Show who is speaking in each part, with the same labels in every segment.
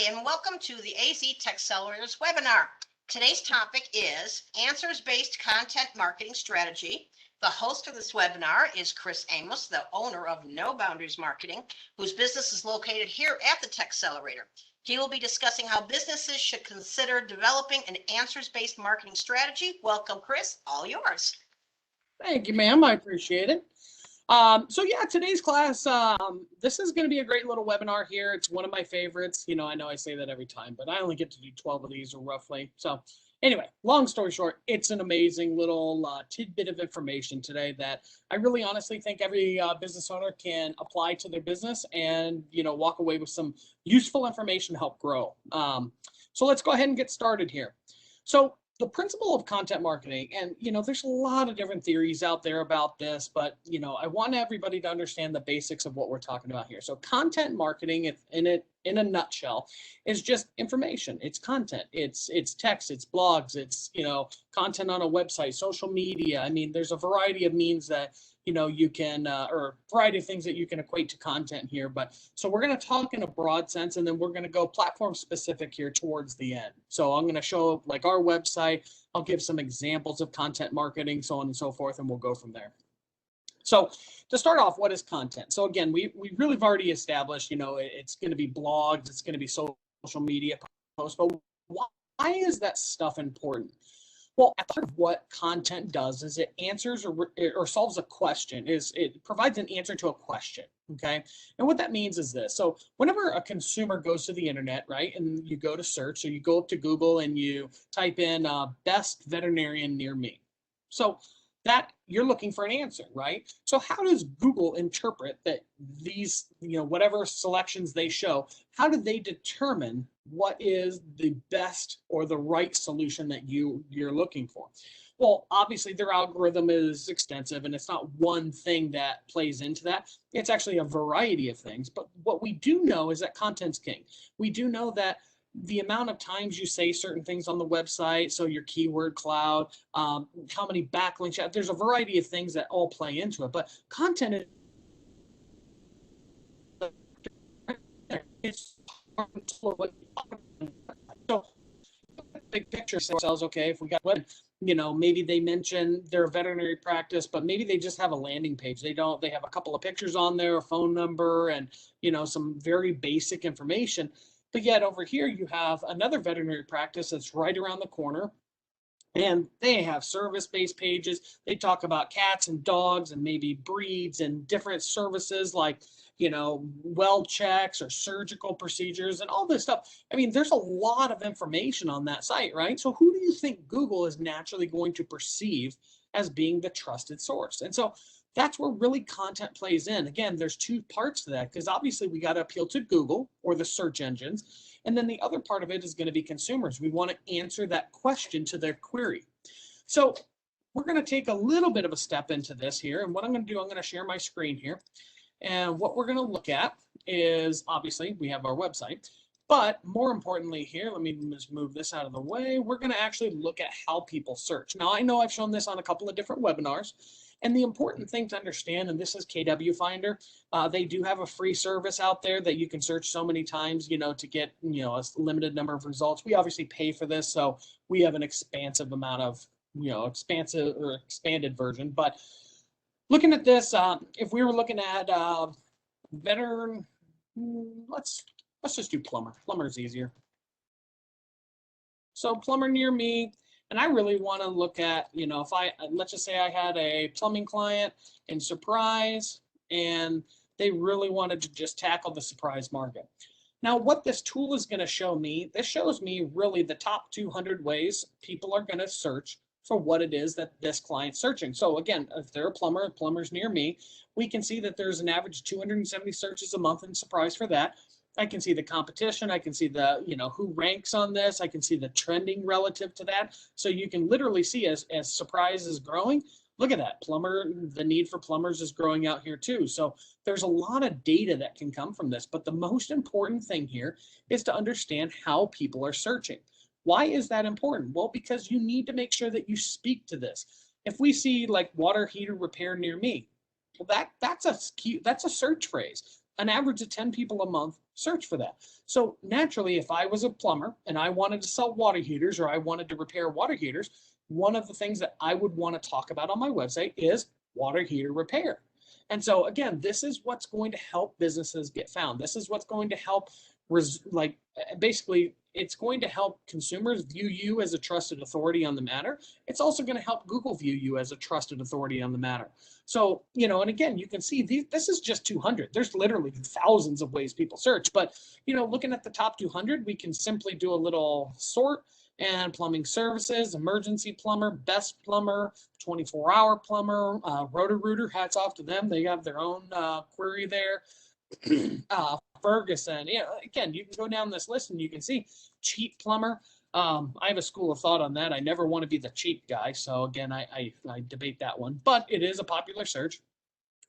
Speaker 1: Hi, and welcome to the AZTC Accelerators webinar. Today's topic is Answers-Based Content Marketing Strategy. The host of this webinar is Chris Amos, the owner of No Boundaries Marketing, whose business is located here at the Tech Accelerator. He will be discussing how businesses should consider developing an answers-based marketing strategy. Welcome, Chris. All yours.
Speaker 2: Thank you, ma'am. I appreciate it. So yeah, today's class, this is going to be a great little webinar here. It's one of my favorites. You know I say that every time, but I only get to do 12 of these roughly. So anyway, long story short, it's an amazing little tidbit of information today that I really honestly think every business owner can apply to their business and, walk away with some useful information to help grow. So let's go ahead and get started here. So the principle of content marketing, and there's a lot of different theories out there about this, but I want everybody to understand the basics of what we're talking about here. So content marketing, in a nutshell, is just information. It's content. It's text. It's blogs. It's content on a website, social media. I mean, there's a variety of means that you can, or a variety of things that you can equate to content here. But so we're going to talk in a broad sense, and then we're going to go platform specific here towards the end. So I'm going to show like our website. I'll give some examples of content marketing, so on and so forth, and we'll go from there. So to start off, what is content? So again, we really have already established, it's going to be blogs, it's going to be social media posts, but why is that stuff important? Well, part of what content does is it answers or solves a question. It provides an answer to a question, okay? And what that means is this. So whenever a consumer goes to the internet, right, and you go to search, so you go up to Google and you type in best veterinarian near me. So that you're looking for an answer, right? So how does Google interpret that these, whatever selections they show, how do they determine what is the best or the right solution that you're looking for? Well, obviously their algorithm is extensive and it's not one thing that plays into that. It's actually a variety of things. But what we do know is that content's king. We do know that the amount of times you say certain things on the website, so your keyword cloud, how many backlinks you have, there's a variety of things that all play into it. But content is so big picture sells. Okay, if we got maybe they mention their veterinary practice, but maybe they just have a landing page. They have a couple of pictures on there, a phone number, and some very basic information. But yet over here, you have another veterinary practice that's right around the corner, and they have service-based pages. They talk about cats and dogs and maybe breeds and different services like, well checks or surgical procedures and all this stuff. I mean, there's a lot of information on that site, right? So who do you think Google is naturally going to perceive as being the trusted source? And so that's where really content plays in. Again, there's two parts to that, because obviously we got to appeal to Google or the search engines. And then the other part of it is going to be consumers. We want to answer that question to their query. So we're going to take a little bit of a step into this here. And what I'm going to do, I'm going to share my screen here. And what we're going to look at is, obviously, we have our website. But more importantly here, let me just move this out of the way. We're going to actually look at how people search. Now, I know I've shown this on a couple of different webinars. And the important thing to understand, and this is KW Finder, they do have a free service out there that you can search so many times, to get, a limited number of results. We obviously pay for this, so we have an expansive amount of, expansive or expanded version. But looking at this, if we were looking at veteran, let's just do plumber. Plumber is easier. So plumber near me. And I really want to look at, if let's just say I had a plumbing client in Surprise and they really wanted to just tackle the Surprise market. Now, what this tool is going to show me, this shows me really the top 200 ways people are going to search for what it is that this client's searching. So again, if they're a plumber's near me, we can see that there's an average 270 searches a month in Surprise for that. I can see the competition. I can see the, who ranks on this. I can see the trending relative to that. So you can literally see as Surprise is growing, look at that. The need for plumbers is growing out here too. So there's a lot of data that can come from this. But the most important thing here is to understand how people are searching. Why is that important? Well, because you need to make sure that you speak to this. If we see like water heater repair near me, well, that's a search phrase. an average of 10 people a month search for that. So naturally, if I was a plumber and I wanted to sell water heaters or I wanted to repair water heaters, one of the things that I would want to talk about on my website is water heater repair. And so again, this is what's going to help businesses get found. This is what's going to help basically it's going to help consumers view you as a trusted authority on the matter. It's also going to help Google view you as a trusted authority on the matter. So, and again, you can see this is just 200. There's literally thousands of ways people search, but, looking at the top 200, we can simply do a little sort and plumbing services, emergency plumber, best plumber, 24-hour plumber, Roto-Rooter, hats off to them. They have their own query there. Ferguson, again, you can go down this list and you can see cheap plumber. I have a school of thought on that. I never want to be the cheap guy. So again, I debate that one, but it is a popular search.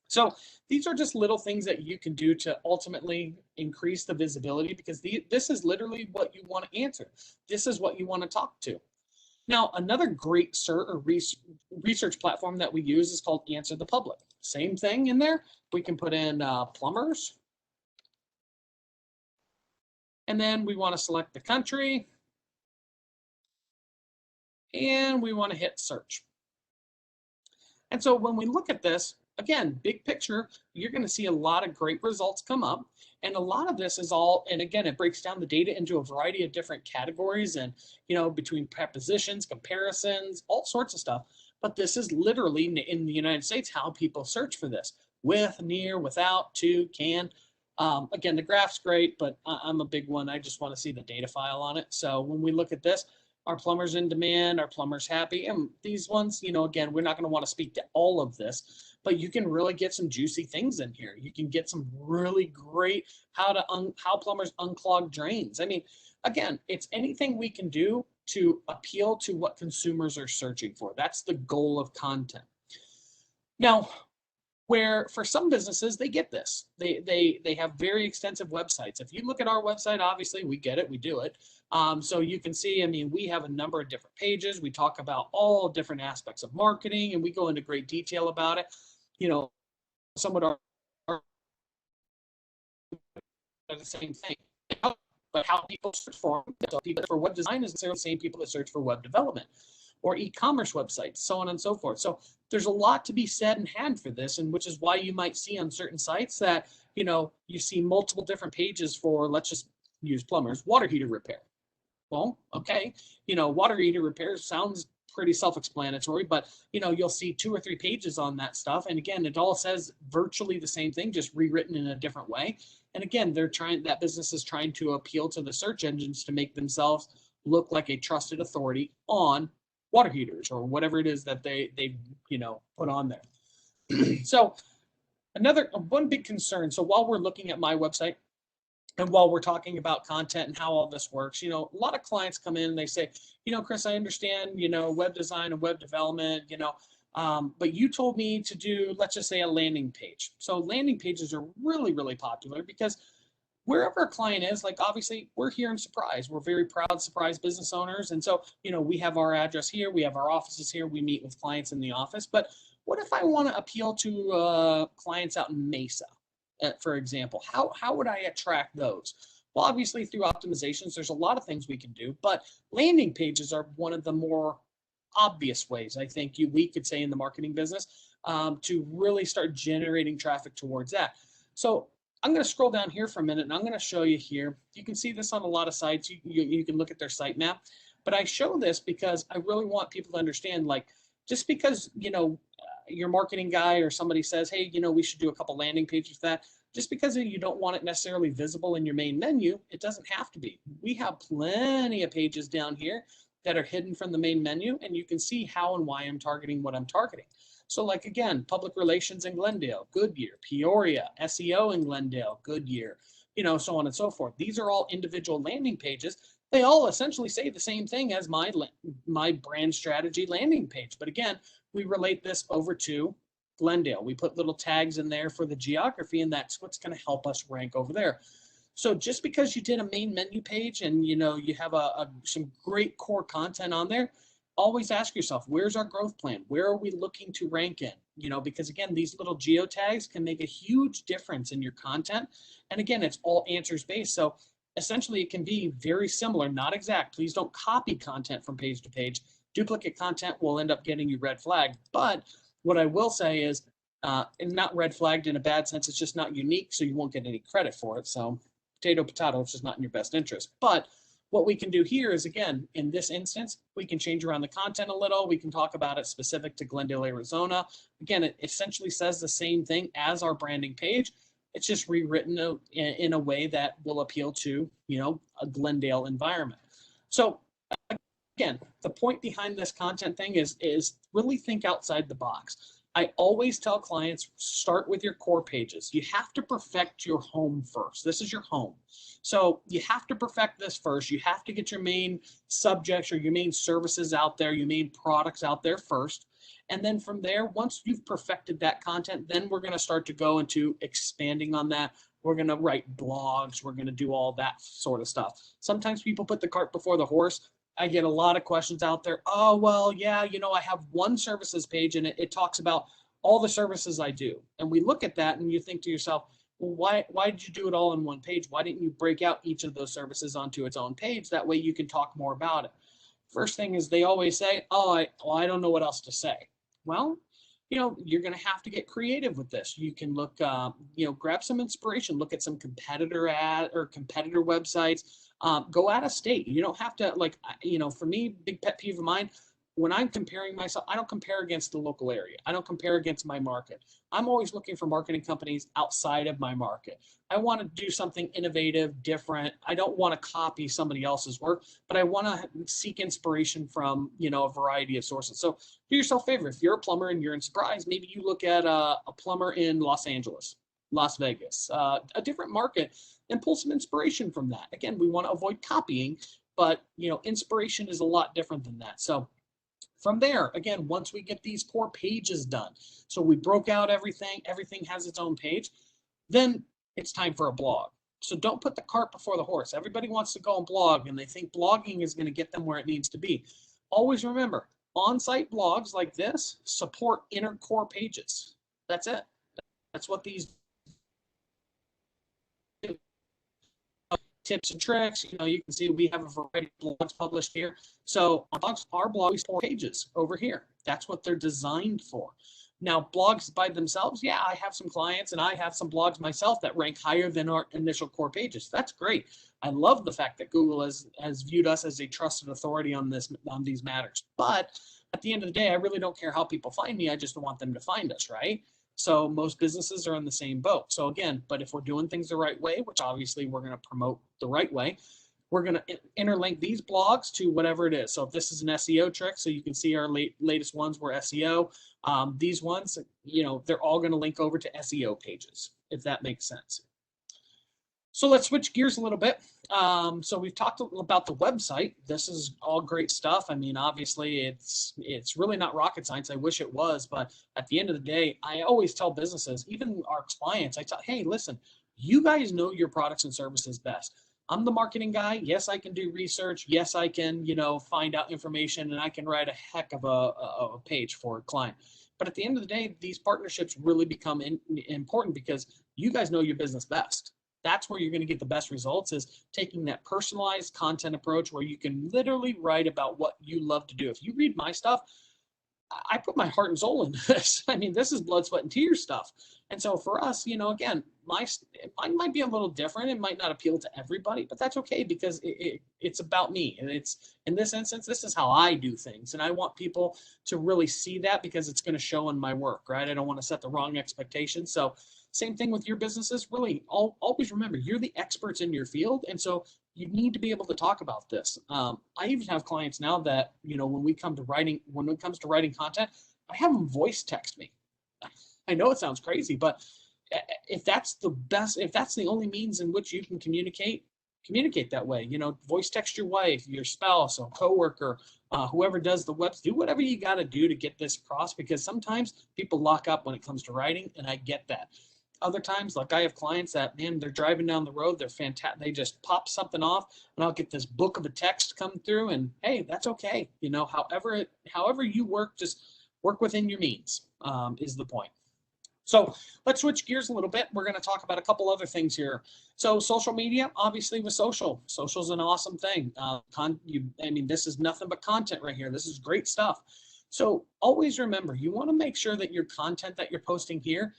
Speaker 2: So these are just little things that you can do to ultimately increase the visibility, because this is literally what you want to answer. This is what you want to talk to. Now, another great research platform that we use is called Answer the Public. Same thing in there. We can put in plumbers. And then we want to select the country. And we want to hit search. And so when we look at this, again, big picture, you're going to see a lot of great results come up. And a lot of this is all, and again, it breaks down the data into a variety of different categories and, between prepositions, comparisons, all sorts of stuff. But this is literally in the United States how people search for this: with, near, without, to, can. Again, the graph's great, but I'm a big one. I just want to see the data file on it. So when we look at this, are plumbers in demand? Are plumbers happy? And these ones, again, we're not going to want to speak to all of this, but you can really get some juicy things in here. You can get some really great how plumbers unclog drains. I mean, again, it's anything we can do to appeal to what consumers are searching for. That's the goal of content. Now, where for some businesses, they get this. They have very extensive websites. If you look at our website, obviously we get it, we do it. So you can see, we have a number of different pages. We talk about all different aspects of marketing, and we go into great detail about it. Some would argue the same thing. But how people search for people for web design is necessarily the same people that search for web development or e-commerce websites, so on and so forth. So there's a lot to be said and had for this, and which is why you might see on certain sites that, you see multiple different pages for, let's just use plumbers, water heater repair. Well, okay, water heater repair sounds pretty self-explanatory, but, you'll see 2 or 3 pages on that stuff. And again, it all says virtually the same thing, just rewritten in a different way. And again, that business is trying to appeal to the search engines to make themselves look like a trusted authority on water heaters or whatever it is that they put on there. So one big concern. So while we're looking at my website and while we're talking about content and how all this works, a lot of clients come in and they say, Chris, I understand, web design and web development, but you told me to do, let's just say, a landing page. So landing pages are really, really popular because wherever a client is, like obviously we're here in Surprise. We're very proud Surprise business owners. And so, we have our address here. We have our offices here. We meet with clients in the office. But what if I want to appeal to clients out in Mesa, for example? How would I attract those? Well, obviously through optimizations, there's a lot of things we can do, but landing pages are one of the more obvious ways, I think we could say in the marketing business, to really start generating traffic towards that. So I'm going to scroll down here for a minute and I'm going to show you here. You can see this on a lot of sites. You can look at their site map, but I show this because I really want people to understand, like, just because, your marketing guy or somebody says, hey, we should do a couple landing pages for that. Just because you don't want it necessarily visible in your main menu, it doesn't have to be. We have plenty of pages down here that are hidden from the main menu, and you can see how and why I'm targeting what I'm targeting. So like, again, public relations in Glendale, Goodyear, Peoria, SEO in Glendale, Goodyear, so on and so forth. These are all individual landing pages. They all essentially say the same thing as my brand strategy landing page. But again, we relate this over to Glendale. We put little tags in there for the geography, and that's what's going to help us rank over there. So just because you did a main menu page and you have some great core content on there, always ask yourself, where's our growth plan? Where are we looking to rank in? You know, because again, these little geotags can make a huge difference in your content. And again, it's all answers based. So essentially it can be very similar, not exact. Please don't copy content from page to page. Duplicate content will end up getting you red flagged. But what I will say is, and not red flagged in a bad sense, it's just not unique, so you won't get any credit for it. So potato, it's just not in your best interest. But what we can do here is, again, in this instance, we can change around the content a little. We can talk about it specific to Glendale, Arizona. Again, it essentially says the same thing as our branding page. It's just rewritten in a way that will appeal to, you know, a Glendale environment. So again, the point behind this content thing is really think outside the box. I always tell clients, start with your core pages. You have to perfect your home first. This is your home. So you have to perfect this first. You have to get your main subjects or your main services out there, your main products out there first. And then from there, once you've perfected that content, then we're going to start to go into expanding on that. We're going to write blogs. We're going to do all that sort of stuff. Sometimes people put the cart before the horse. I get a lot of questions out there. Oh, well, yeah, you know, I have one services page and it talks about all the services I do. And we look at that and you think to yourself, well, why did you do it all in one page? Why didn't you break out each of those services onto its own page? That way you can talk more about it. First thing is they always say, oh, I don't know what else to say. Well, you know, you're going to have to get creative with this. You can look, you know, grab some inspiration, look at some competitor websites, go out of state. You don't have to, like, you know, for me, big pet peeve of mine, when I'm comparing myself, I don't compare against the local area. I don't compare against my market. I'm always looking for marketing companies outside of my market. I want to do something innovative, different. I don't want to copy somebody else's work, but I want to seek inspiration from, you know, a variety of sources. So do yourself a favor. If you're a plumber and you're in Surprise, maybe you look at a plumber in Los Angeles, Las Vegas, a different market, and pull some inspiration from that. Again, we want to avoid copying, but, you know, inspiration is a lot different than that. So from there, again, once we get these core pages done, so we broke out everything has its own page, then it's time for a blog. So don't put the cart before the horse. Everybody wants to go and blog, and they think blogging is going to get them where it needs to be. Always remember, on-site blogs like this support inner core pages. That's it. That's what these do. Tips and tricks. You know, you can see we have a variety of blogs published here. So our blog is 4 pages over here. That's what they're designed for. Now, blogs by themselves, yeah, I have some clients and I have some blogs myself that rank higher than our initial core pages. That's great. I love the fact that Google has viewed us as a trusted authority on these matters. But at the end of the day, I really don't care how people find me. I just want them to find us, right? So most businesses are in the same boat. So again, but if we're doing things the right way, which obviously we're going to promote the right way, we're going to interlink these blogs to whatever it is. So if this is an SEO trick, so you can see our latest ones were SEO. These ones, you know, they're all going to link over to SEO pages, if that makes sense. So let's switch gears a little bit. So we've talked about the website. This is all great stuff. I mean, obviously it's really not rocket science. I wish it was, but at the end of the day, I always tell businesses, even our clients, I tell, hey, listen, you guys know your products and services best. I'm the marketing guy. Yes, I can do research. Yes, I can, you know, find out information, and I can write a heck of a page for a client. But at the end of the day, these partnerships really become important because you guys know your business best. That's where you're going to get the best results, is taking that personalized content approach where you can literally write about what you love to do. If you read my stuff, I put my heart and soul into this. I mean, this is blood, sweat, and tears stuff. And so for us, you know, again, mine might be a little different. It might not appeal to everybody, but that's okay because it's about me. And it's, in this instance, this is how I do things. And I want people to really see that because it's going to show in my work, right? I don't want to set the wrong expectations. So same thing with your businesses. Really, always remember, you're the experts in your field. And so you need to be able to talk about this. I even have clients now that, you know, when it comes to writing content, I have them voice text me. I know it sounds crazy, but if that's the only means in which you can communicate that way. You know, voice text your wife, your spouse, or coworker, whoever does the webs. Do whatever you got to do to get this across, because sometimes people lock up when it comes to writing, and I get that. Other times, like I have clients that, man, they're driving down the road, they're fantastic. They just pop something off, and I'll get this book of a text come through, and hey, that's okay. You know, however you work, just work within your means, is the point. So let's switch gears a little bit. We're going to talk about a couple other things here. So social media, obviously with social's an awesome thing. I mean, this is nothing but content right here. This is great stuff. So always remember, you want to make sure that your content that you're posting here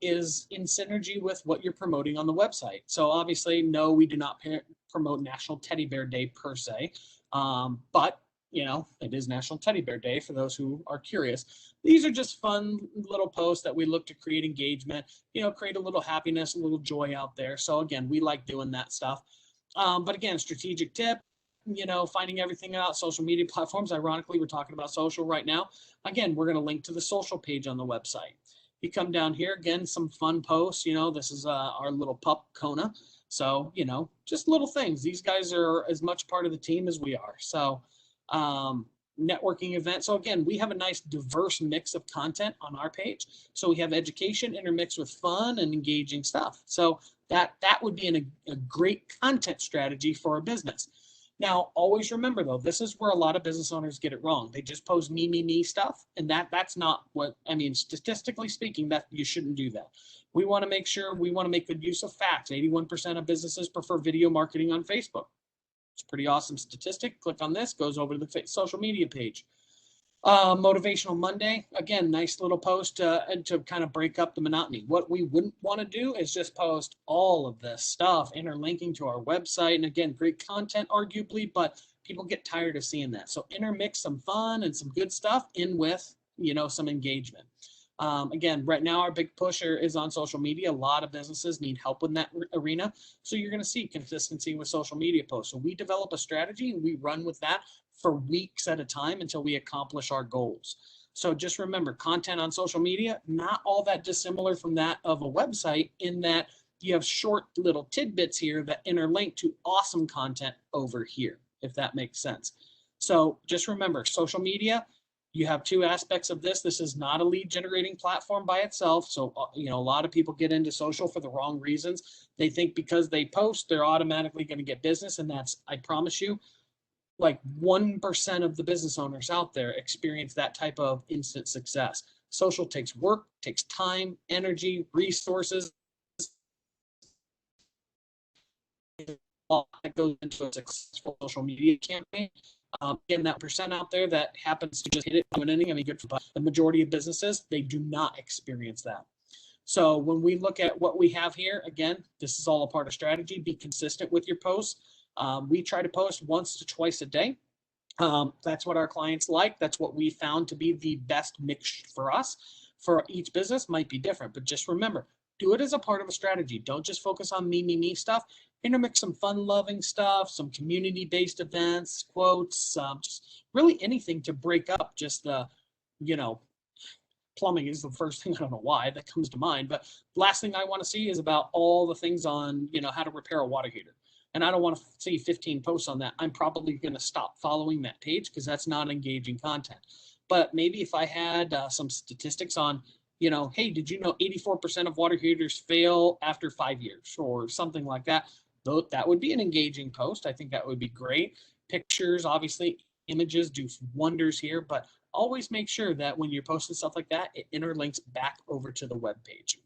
Speaker 2: is in synergy with what you're promoting on the website. So obviously, no, we do not promote National Teddy Bear Day per se, but you know, it is National Teddy Bear Day for those who are curious. These are just fun little posts that we look to create engagement, you know, create a little happiness, a little joy out there. So again, we like doing that stuff. But again, strategic tip, you know, finding everything out, social media platforms. Ironically, we're talking about social right now. Again, we're going to link to the social page on the website. You come down here, again, some fun posts. You know, this is our little pup, Kona. So, you know, just little things. These guys are as much part of the team as we are. So, networking event. So again, we have a nice diverse mix of content on our page. So we have education intermixed with fun and engaging stuff. So that would be a great content strategy for a business. Now, always remember though, this is where a lot of business owners get it wrong. They just post me stuff, and that's not what I mean. Statistically speaking, that you shouldn't do that. We want to make sure we want to make good use of facts. 81% of businesses prefer video marketing on Facebook. It's a pretty awesome statistic. Click on this, goes over to the social media page. Motivational Monday, again, nice little post to kind of break up the monotony. What we wouldn't want to do is just post all of this stuff interlinking to our website. And again, great content, arguably, but people get tired of seeing that. So intermix some fun and some good stuff in with, you know, some engagement. Again, right now our big pusher is on social media. A lot of businesses need help in that arena. So you're going to see consistency with social media posts. So we develop a strategy and we run with that for weeks at a time until we accomplish our goals. So just remember, content on social media, not all that dissimilar from that of a website, in that you have short little tidbits here that interlink to awesome content over here, if that makes sense. So just remember, social media, you have two aspects of this. This is not a lead generating platform by itself. So, you know, a lot of people get into social for the wrong reasons. They think because they post, they're automatically going to get business. And that's, I promise you, like 1% of the business owners out there experience that type of instant success. Social takes work, takes time, energy, resources. All that goes into a successful social media campaign. Again, that percent out there that happens to just hit it doing anything, I mean, good for, but the majority of businesses, they do not experience that. So when we look at what we have here, again, this is all a part of strategy. Be consistent with your posts. We try to post once to twice a day. That's what our clients like. That's what we found to be the best mix for us. For each business might be different, but just remember, do it as a part of a strategy. Don't just focus on me stuff. Intermix some fun-loving stuff, some community-based events, quotes, just really anything to break up just the, you know, plumbing is the first thing, I don't know why, that comes to mind. But the last thing I want to see is about all the things on, you know, how to repair a water heater. And I don't want to see 15 posts on that. I'm probably going to stop following that page because that's not engaging content. But maybe if I had some statistics on, you know, hey, did you know 84% of water heaters fail after 5 years or something like that? That would be an engaging post. I think that would be great. Pictures, obviously, images do wonders here, but always make sure that when you're posting stuff like that, it interlinks back over to the web page.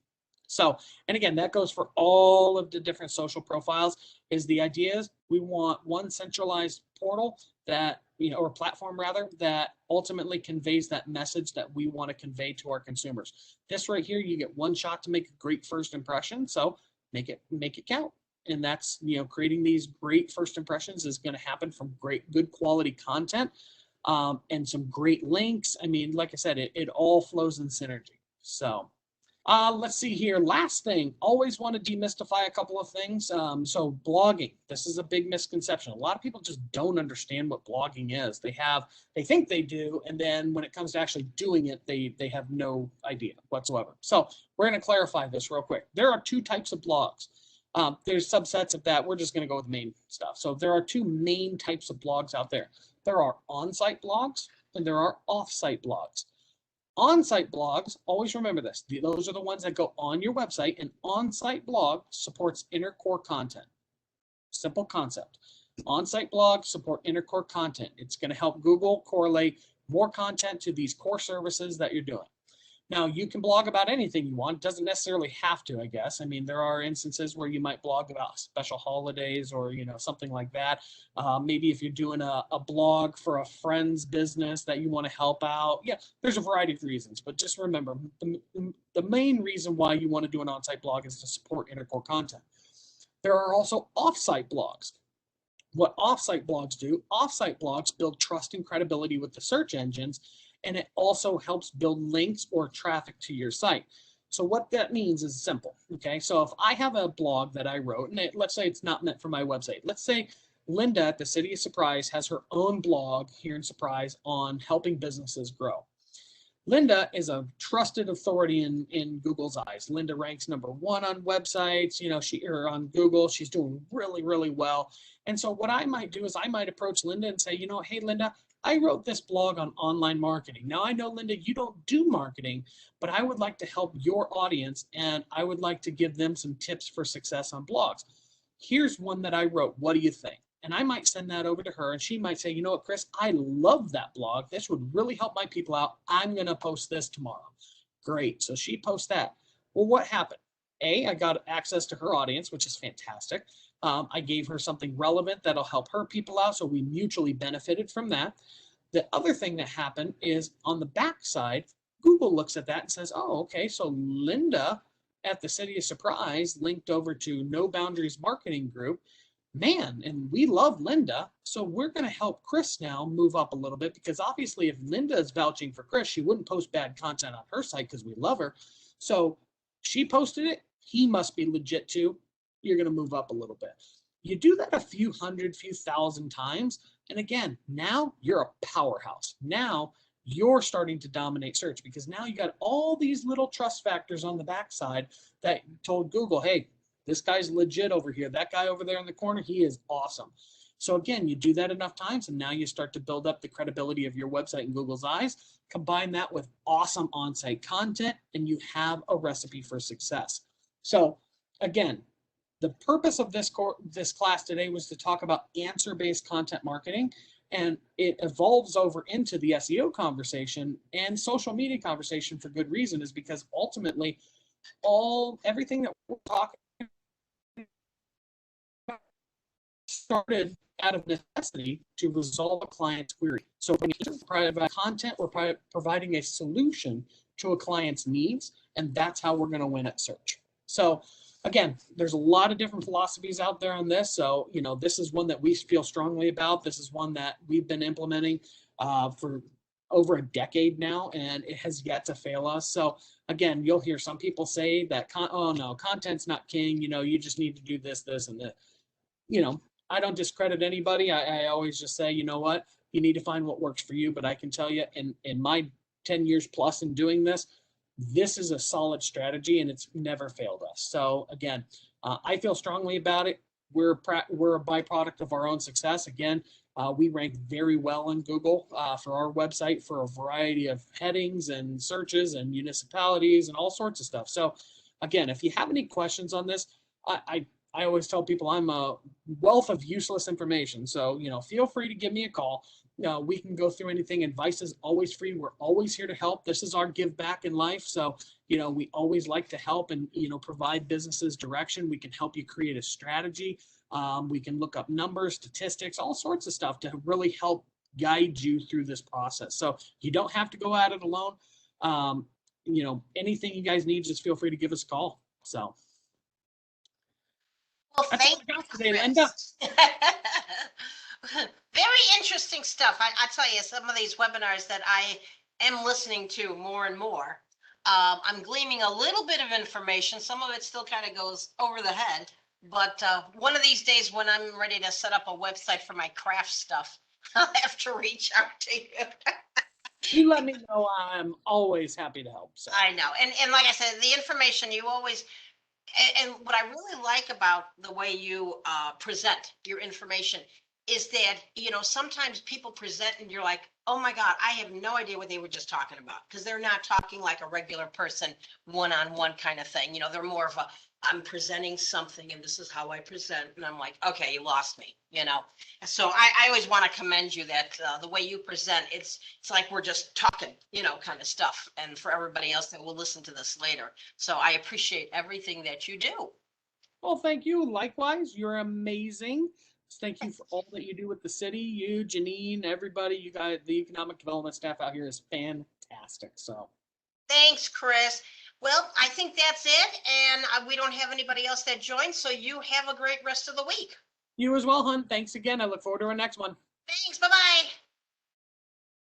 Speaker 2: So, and again, that goes for all of the different social profiles. Is the idea is we want one centralized portal that, you know, or platform rather, that ultimately conveys that message that we want to convey to our consumers. This right here, you get one shot to make a great first impression. So make it count. And that's, you know, creating these great first impressions is going to happen from good quality content and some great links. I mean, like I said, it all flows in synergy. So let's see here. Last thing, always want to demystify a couple of things. So blogging, this is a big misconception. A lot of people just don't understand what blogging is. They think they do, and then when it comes to actually doing it, they have no idea whatsoever. So we're going to clarify this real quick. There are two types of blogs. There's subsets of that. We're just going to go with main stuff. So there are two main types of blogs out there. There are on-site blogs and there are off-site blogs. On-site blogs, always remember this. Those are the ones that go on your website. An on-site blog supports inner core content. Simple concept. On-site blogs support inner core content. It's going to help Google correlate more content to these core services that you're doing. Now, you can blog about anything you want. It doesn't necessarily have to, I guess. I mean, there are instances where you might blog about special holidays or, something like that. Maybe if you're doing a blog for a friend's business that you want to help out. Yeah, there's a variety of reasons. But just remember, the main reason why you want to do an on-site blog is to support inner core content. There are also off-site blogs. What off-site blogs do, off-site blogs build trust and credibility with the search engines, and it also helps build links or traffic to your site. So what that means is simple, okay? So if I have a blog that I wrote, and let's say it's not meant for my website. Let's say Linda at the City of Surprise has her own blog here in Surprise on helping businesses grow. Linda is a trusted authority in Google's eyes. Linda ranks #1 on websites, or on Google. She's doing really, really well. And so what I might do is I might approach Linda and say, hey, Linda, I wrote this blog on online marketing. Now, I know, Linda, you don't do marketing, but I would like to help your audience, and I would like to give them some tips for success on blogs. Here's one that I wrote. What do you think? And I might send that over to her, and she might say, you know what, Chris, I love that blog. This would really help my people out. I'm going to post this tomorrow. Great. So she posts that. Well, what happened? I got access to her audience, which is fantastic. I gave her something relevant that'll help her people out, so we mutually benefited from that. The other thing that happened is on the back side, Google looks at that and says, oh, okay, so Linda at the City of Surprise linked over to No Boundaries Marketing Group. Man, and we love Linda, so we're going to help Chris now move up a little bit, because obviously if Linda is vouching for Chris, she wouldn't post bad content on her site because we love her. So she posted it. He must be legit too. You're going to move up a little bit. You do that a few hundred, few thousand times, and again, now you're a powerhouse. Now you're starting to dominate search, because now you got all these little trust factors on the backside that told Google, hey, this guy's legit over here. That guy over there in the corner, he is awesome. So again, you do that enough times, and now you start to build up the credibility of your website in Google's eyes. Combine that with awesome on-site content, and you have a recipe for success. So again, the purpose of this class today was to talk about answer-based content marketing, and it evolves over into the SEO conversation and social media conversation for good reason, is because ultimately everything that we're talking started out of necessity to resolve a client's query. So when we provide content, we're providing a solution to a client's needs, and that's how we're going to win at search. So again, there's a lot of different philosophies out there on this. So, this is one that we feel strongly about. This is one that we've been implementing for over a decade now, and it has yet to fail us. So again, you'll hear some people say that, oh no, content's not king. You just need to do this, this, and this. I don't discredit anybody. I always just say, you know what, you need to find what works for you. But I can tell you, in my 10 years plus in doing this, this is a solid strategy, and it's never failed us. So again, I feel strongly about it. We're a byproduct of our own success. Again, we rank very well in Google for our website for a variety of headings and searches and municipalities and all sorts of stuff. So again, if you have any questions on this, I always tell people I'm a wealth of useless information. So, feel free to give me a call. We can go through anything. Advice is always free. We're always here to help. This is our give back in life. So, we always like to help and, provide businesses direction. We can help you create a strategy. We can look up numbers, statistics, all sorts of stuff to really help guide you through this process. So you don't have to go at it alone. Anything you guys need, just feel free to give us a call. So.
Speaker 1: Well, thank you today, Linda. Very interesting stuff. I tell you, some of these webinars that I am listening to more and more, I'm gleaming a little bit of information. Some of it still kind of goes over the head, but one of these days when I'm ready to set up a website for my craft stuff, I'll have to reach out to you.
Speaker 2: You let me know. I'm always happy to help. So.
Speaker 1: I know. And like I said, the information you always, and what I really like about the way you present your information is that, sometimes people present and you're like, Oh my God, I have no idea what they were just talking about because they're not talking like a regular person, one-on-one kind of thing. You know, they're more of a, I'm presenting something and this is how I present. And I'm like, okay, you lost me, you know? So I always want to commend you that the way you present, it's like we're just talking, you know, kind of stuff. And for everybody else that will listen to this later. So I appreciate everything that you do.
Speaker 2: Well, thank you. Likewise, you're amazing. Thank you for all that you do with the city. You, Janine, everybody, you guys, the economic development staff out here is fantastic. So,
Speaker 1: Thanks, Chris. Well, I think that's it. And we don't have anybody else that joined. So you have a great rest of the week.
Speaker 2: you as well, hun. Thanks again. I look forward to our next one.
Speaker 1: Thanks. Bye-bye.